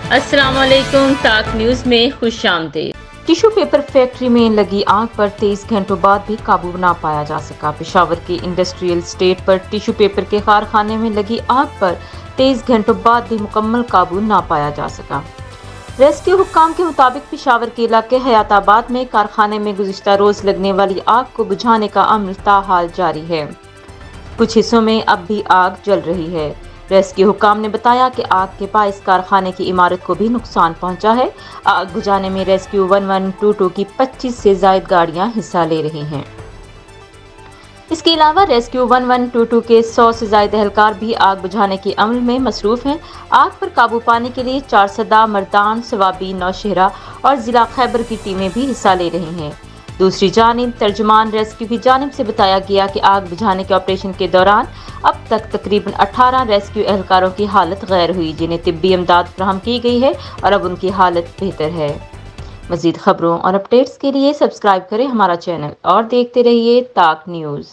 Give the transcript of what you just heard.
السلام علیکم، تاک نیوز میں خوش آمدید۔ ٹیشو پیپر فیکٹری میں لگی آگ پر 23 گھنٹوں بعد بھی قابو نہ پایا جا سکا۔ پشاور کے انڈسٹریل اسٹیٹ پر ٹیشو پیپر کے کارخانے میں لگی آگ پر 23 گھنٹوں بعد بھی مکمل قابو نہ پایا جا سکا۔ ریسکیو حکام کے مطابق پشاور کے علاقے حیات آباد میں کارخانے میں گزشتہ روز لگنے والی آگ کو بجھانے کا عمل تاحال جاری ہے۔ کچھ حصوں میں اب بھی آگ جل رہی ہے۔ ریسکیو حکام نے بتایا کہ آگ کے باعث کارخانے کی عمارت کو بھی نقصان پہنچا ہے۔ آگ بجھانے میں ریسکیو 1122 کی 25 سے زائد گاڑیاں حصہ لے رہی ہیں۔ اس کے علاوہ ریسکیو 1122 کے 100 سے زائد اہلکار بھی آگ بجھانے کے عمل میں مصروف ہیں۔ آگ پر قابو پانے کے لیے چارسدہ، مردان، صوابی، نوشہرہ اور ضلع خیبر کی ٹیمیں بھی حصہ لے رہی ہیں۔ دوسری جانب ترجمان ریسکیو کی جانب سے بتایا گیا کہ آگ بجھانے کے آپریشن کے دوران اب تک تقریباً 18 ریسکیو اہلکاروں کی حالت غیر ہوئی، جنہیں طبی امداد فراہم کی گئی ہے اور اب ان کی حالت بہتر ہے۔ مزید خبروں اور اپڈیٹس کے لیے سبسکرائب کریں ہمارا چینل اور دیکھتے رہیے تاک نیوز۔